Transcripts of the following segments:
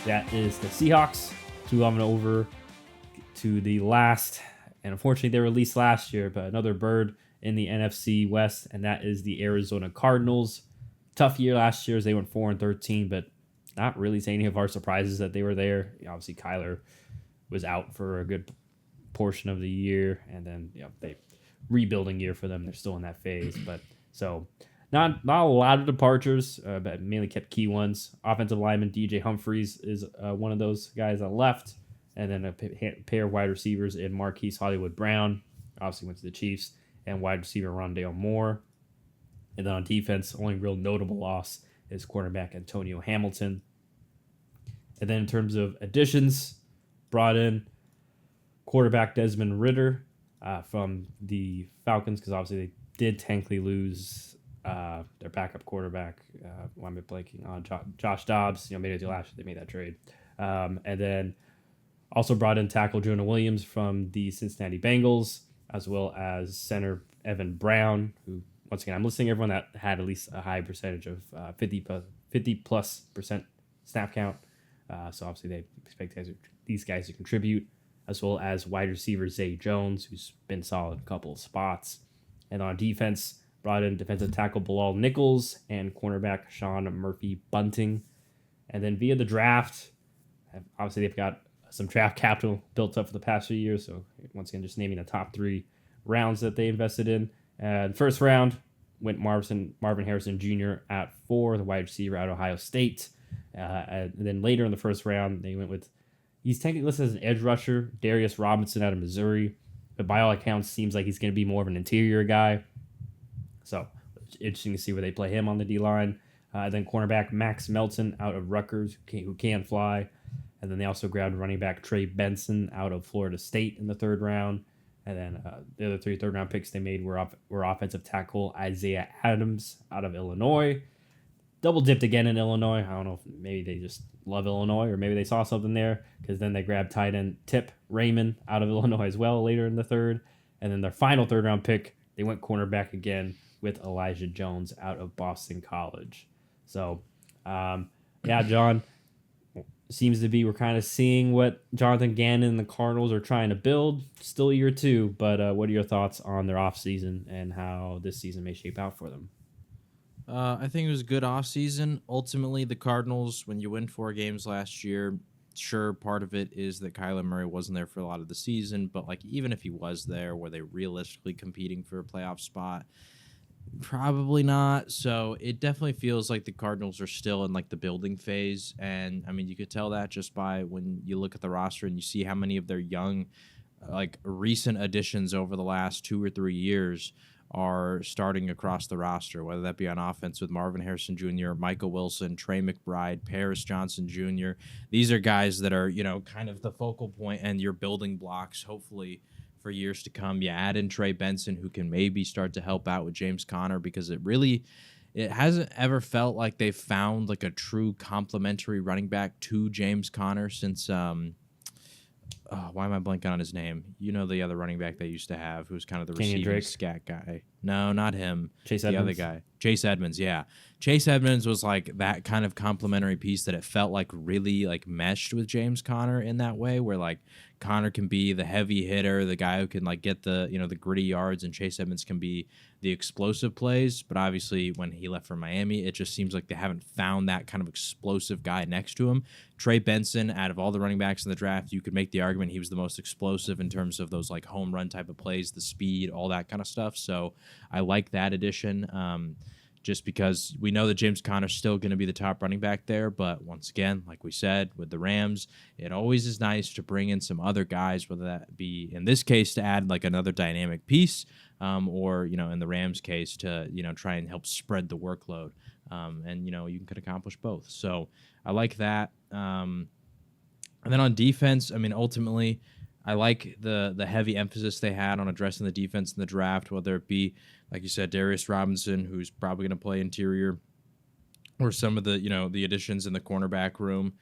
That is the Seahawks. So on over to the last, and unfortunately they were released last year, but another bird in the NFC West, and that is the Arizona Cardinals. Tough year last year as they went 4-13, but not really any of our surprises that they were there. Obviously, Kyler was out for a good portion of the year, and then they rebuilding year for them. They're still in that phase, but so not a lot of departures, but mainly kept key ones. Offensive lineman DJ Humphries is one of those guys that left, and then a pair of wide receivers in Marquise Hollywood Brown, obviously went to the Chiefs, and wide receiver Rondale Moore. And then on defense, only real notable loss is cornerback Antonio Hamilton. And then in terms of additions, brought in quarterback Desmond Ridder from the Falcons, because obviously they did technically lose their backup quarterback. Why am I blanking on Josh Dobbs? Made it to last year. They made that trade. And then also brought in tackle Jonah Williams from the Cincinnati Bengals, as well as center Evan Brown, who, once again, I'm listing everyone that had at least a high percentage of 50+% snap count. So obviously they expect these guys to contribute, as well as wide receiver Zay Jones, who's been solid in a couple of spots. And on defense, brought in defensive tackle Bilal Nichols and cornerback Sean Murphy Bunting. And then via the draft, obviously they've got some draft capital built up for the past few years. So once again, just naming the top 3 rounds that they invested in. First round went Marvin Harrison Jr. at 4, the wide receiver out of Ohio State. And then later in the first round, they went with, he's technically listed as an edge rusher, Darius Robinson out of Missouri. But by all accounts, seems like he's going to be more of an interior guy. So interesting to see where they play him on the D-line. Then cornerback Max Melton out of Rutgers, who can fly. And then they also grabbed running back Trey Benson out of Florida State in the third round. And then the other 3 third-round picks they made were offensive tackle Isaiah Adams out of Illinois. Double-dipped again in Illinois. I don't know if maybe they just love Illinois or maybe they saw something there, because then they grabbed tight end Tip Raymond out of Illinois as well later in the third. And then their final third-round pick, they went cornerback again with Elijah Jones out of Boston College. So, John, seems to be we're kind of seeing what Jonathan Gannon and the Cardinals are trying to build. Still year 2, but what are your thoughts on their offseason and how this season may shape out for them? I think it was a good offseason. Ultimately, the Cardinals, when you win 4 games last year, sure, part of it is that Kyler Murray wasn't there for a lot of the season, but even if he was there, were they realistically competing for a playoff spot? Probably not. So it definitely feels like the Cardinals are still in the building phase. And I mean, you could tell that just by when you look at the roster and you see how many of their young, recent additions over the last 2 or 3 years are starting across the roster, whether that be on offense with Marvin Harrison Jr., Michael Wilson, Trey McBride, Paris Johnson Jr. These are guys that are, kind of the focal point and your building blocks, hopefully, for years to come. You add in Trey Benson, who can maybe start to help out with James Conner, because it hasn't ever felt like they've found a true complementary running back to James Conner since why am I blanking on his name? The other running back they used to have, who's kind of the receiving scat guy. No, not him. Chase the Edmonds. Other guy. Chase Edmonds, yeah. Chase Edmonds was that kind of complementary piece that it felt really meshed with James Conner in that way, where Conner can be the heavy hitter, the guy who can get the the gritty yards, and Chase Edmonds can be the explosive plays. But obviously when he left for Miami, it just seems like they haven't found that kind of explosive guy next to him. Trey Benson, out of all the running backs in the draft, you could make the argument he was the most explosive in terms of those home run type of plays, the speed, all that kind of stuff. So I like that addition. Just because we know that James Conner's still going to be the top running back there. But once again, like we said, with the Rams, it always is nice to bring in some other guys, whether that be, in this case, to add another dynamic piece, or, in the Rams case to, try and help spread the workload. And, you can accomplish both. So I like that. And then on defense, I mean, ultimately, I like the heavy emphasis they had on addressing the defense in the draft, whether it be, like you said, Darius Robinson, who's probably going to play interior, or some of the the additions in the cornerback room.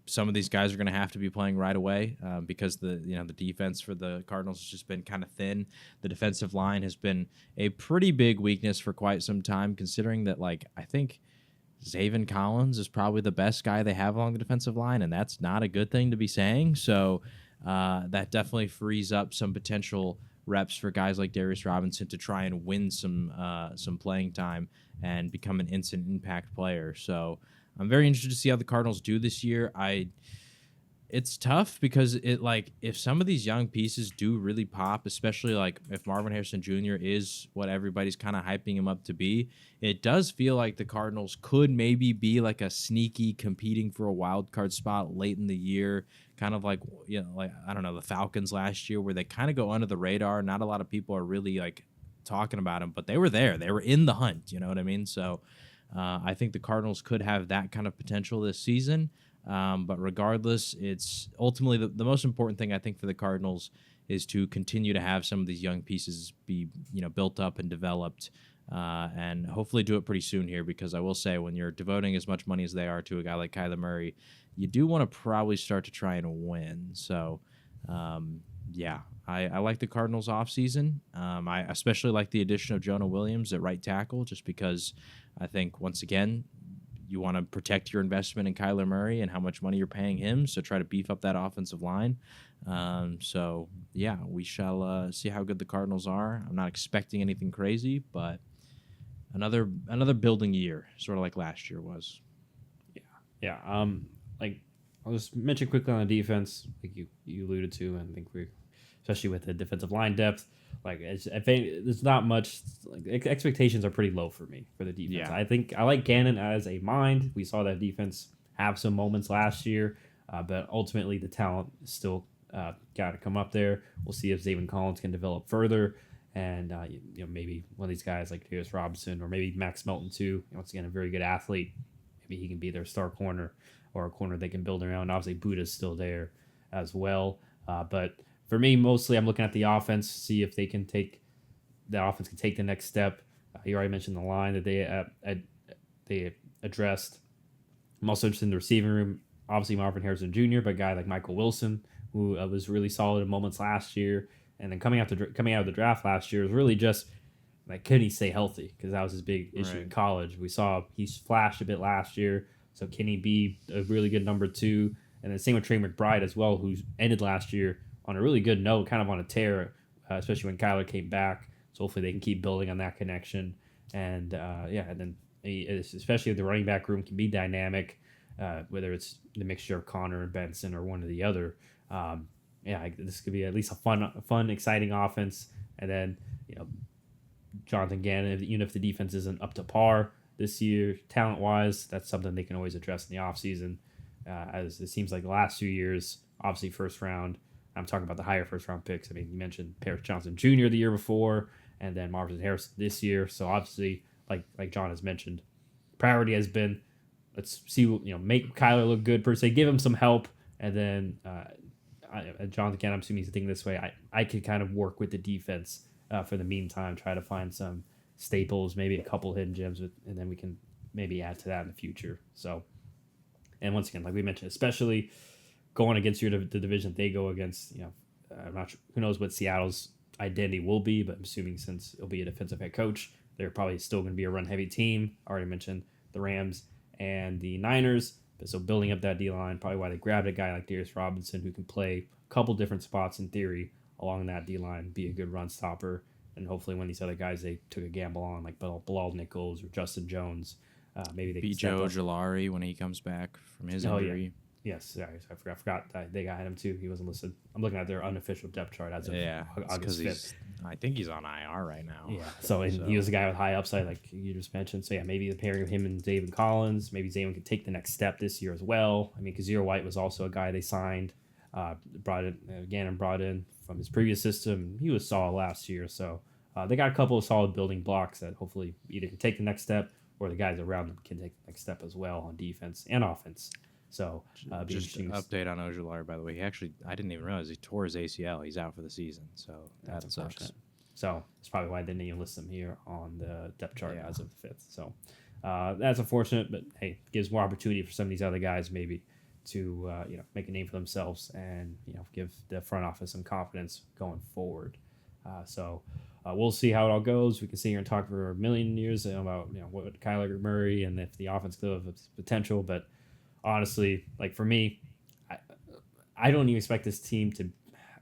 Some of these guys are going to have to be playing right away because the defense for the Cardinals has just been kind of thin. The defensive line has been a pretty big weakness for quite some time, considering that I think Zaven Collins is probably the best guy they have along the defensive line, and that's not a good thing to be saying. So that definitely frees up some potential reps for guys like Darius Robinson to try and win some playing time and become an instant impact player. So I'm very interested to see how the Cardinals do this year. It's tough because if some of these young pieces do really pop, especially like if Marvin Harrison Jr. is what everybody's kind of hyping him up to be, it does feel like the Cardinals could maybe be like a sneaky competing for a wild card spot late in the year, kind of like, like, I don't know, the Falcons last year where they kind of go under the radar. Not a lot of people are really like talking about them, but they were there. They were in the hunt. You know what I mean? So I think the Cardinals could have that kind of potential this season. But regardless, it's ultimately the most important thing I think for the Cardinals is to continue to have some of these young pieces be built up and developed, and hopefully do it pretty soon here. Because I will say, when you're devoting as much money as they are to a guy like Kyler Murray, you do want to probably start to try and win. So, yeah, I like the Cardinals offseason. I especially like the addition of Jonah Williams at right tackle, just because I think, once again, you want to protect your investment in Kyler Murray and how much money you're paying him, so try to beef up that offensive line. So, yeah, we shall see how good the Cardinals are. I'm not expecting anything crazy, but another building year, sort of like last year was. Yeah. Like, I'll just mention quickly on the defense, like you alluded to, and I think especially with the defensive line depth, like I think there's not much. Like, expectations are pretty low for me for the defense. Yeah. I think I like Gannon as a mind. We saw that defense have some moments last year, but ultimately the talent is still got to come up there. We'll see if Zaven Collins can develop further, and maybe one of these guys like Darius Robinson or maybe Max Melton too. Once again, a very good athlete. Maybe he can be their star corner or a corner they can build around. Obviously, Buda's still there as well, but for me, mostly I'm looking at the offense, see if the offense can take the next step. You already mentioned the line that they addressed. I'm also interested in the receiving room. Obviously, Marvin Harrison Jr., but a guy like Michael Wilson, who was really solid in moments last year, and then coming out of the draft last year was really just like, can he stay healthy? Because that was his big issue in college. We saw he flashed a bit last year, so can he be a really good number two? And then same with Trey McBride as well, who ended last year on a really good note, kind of on a tear, especially when Kyler came back. So hopefully they can keep building on that connection. And and then especially if the running back room can be dynamic, whether it's the mixture of Connor and Benson or one or the other. This could be at least a fun, exciting offense. And then Jonathan Gannon, even if the defense isn't up to par this year, talent-wise, that's something they can always address in the offseason. As it seems like the last 2 years, obviously first round. I'm talking about the higher first-round picks. I mean, you mentioned Paris Johnson Jr. the year before, and then Marvin Harrison this year. So obviously, like John has mentioned, priority has been, let's see, make Kyler look good per se, give him some help, and then Jonathan Gannon, I'm assuming he's thinking this way. I could kind of work with the defense for the meantime, try to find some staples, maybe a couple hidden gems, and then we can maybe add to that in the future. So, and once again, like we mentioned, especially going against the division they go against, I'm not sure, who knows what Seattle's identity will be, but I'm assuming since it'll be a defensive head coach, they're probably still going to be a run-heavy team. I already mentioned the Rams and the Niners, so building up that D-line, probably why they grabbed a guy like Darius Robinson, who can play a couple different spots in theory along that D-line, be a good run stopper, and hopefully when these other guys they took a gamble on, like Bilal Nichols or Justin Jones, maybe they can Joe Jolari when he comes back from his injury. Yeah. Yes, I forgot that they got him too. He wasn't listed. I'm looking at their unofficial depth chart as of August 5th. I think he's on IR right now. Yeah, so he was a guy with high upside, like you just mentioned. So yeah, maybe the pairing of him and Zaven Collins, maybe Zaven could take the next step this year as well. I mean, Kazir White was also a guy they signed, brought in from his previous system. He was solid last year, so they got a couple of solid building blocks that hopefully either can take the next step or the guys around them can take the next step as well on defense and offense. So, just an update on Ojulari, by the way. I didn't even realize he tore his ACL. He's out for the season, so that sucks. So that's probably why they didn't even list him here on the depth chart as of the 5th. So that's unfortunate, but hey, gives more opportunity for some of these other guys maybe to make a name for themselves and give the front office some confidence going forward. We'll see how it all goes. We can sit here and talk for a million years about what Kyler Murray and if the offense could have potential. But honestly, like for me, I don't even expect this team to.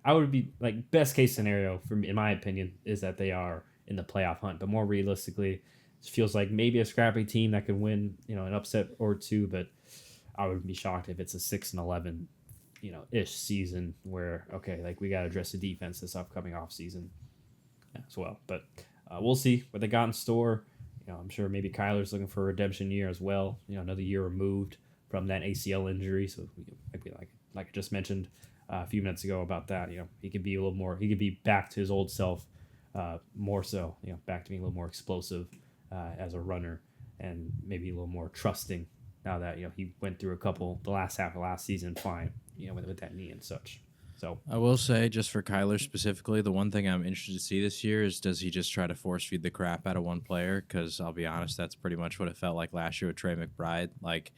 I would be like best case scenario for me, in my opinion, is that they are in the playoff hunt. But more realistically, it feels like maybe a scrappy team that could win, an upset or two. But I would be shocked if it's a 6-11, ish season where like we got to address the defense this upcoming offseason as well. But we'll see what they got in store. I'm sure maybe Kyler's looking for a redemption year as well. Another year removed from that ACL injury, so like I just mentioned a few minutes ago about that. He could be a little more. He could be back to his old self, more so. Back to being a little more explosive as a runner, and maybe a little more trusting. Now that he went through the last half of last season fine, with that knee and such. So I will say, just for Kyler specifically, the one thing I'm interested to see this year is does he just try to force feed the crap out of one player? Because I'll be honest, that's pretty much what it felt like last year with Trey McBride. Like,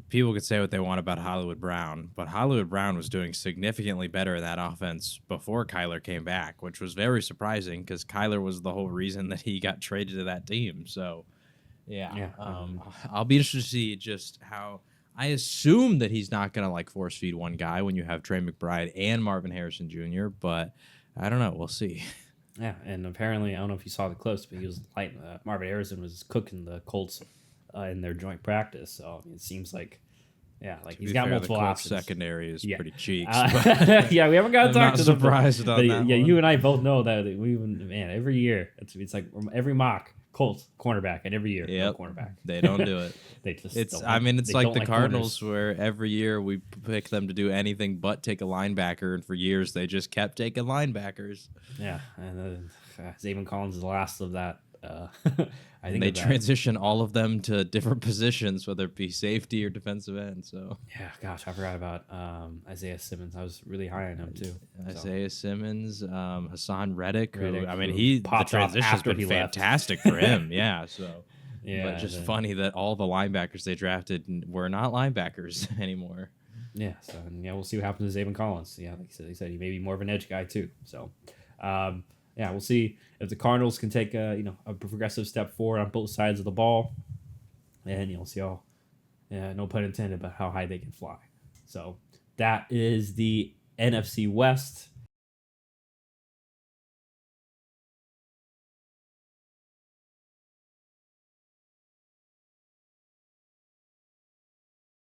people could say what they want about Hollywood Brown, but Hollywood Brown was doing significantly better in that offense before Kyler came back, which was very surprising because Kyler was the whole reason that he got traded to that team. So, I'll be interested to see just how. I assume that he's not going to like force feed one guy when you have Trey McBride and Marvin Harrison Jr., but I don't know. We'll see. Yeah, and apparently, I don't know if you saw the clips, but he was Marvin Harrison was cooking the Colts in their joint practice. So it seems like, he's got multiple options. Secondary is pretty cheeks. Yeah, we haven't got to talk to them. Surprised on that. Yeah, you and I both know that every year it's like every mock Colts cornerback, and every year no cornerback. They don't do it. It's like the Cardinals corners. Where every year we pick them to do anything but take a linebacker, and for years they just kept taking linebackers. Yeah, and Zayvon Collins is the last of that. I think they transition all of them to different positions, whether it be safety or defensive end. So gosh, I forgot about Isaiah Simmons. I was really high on him too. Isaiah Simmons, Hassan Reddick. The transition's been fantastic for him. Yeah, so but just funny that all the linebackers they drafted were not linebackers anymore. Yeah, so we'll see what happens to Zayvon Collins. Yeah, like he said he may be more of an edge guy too. So. We'll see if the Cardinals can take a progressive step forward on both sides of the ball, and we'll see how, no pun intended, but how high they can fly. So that is the NFC West.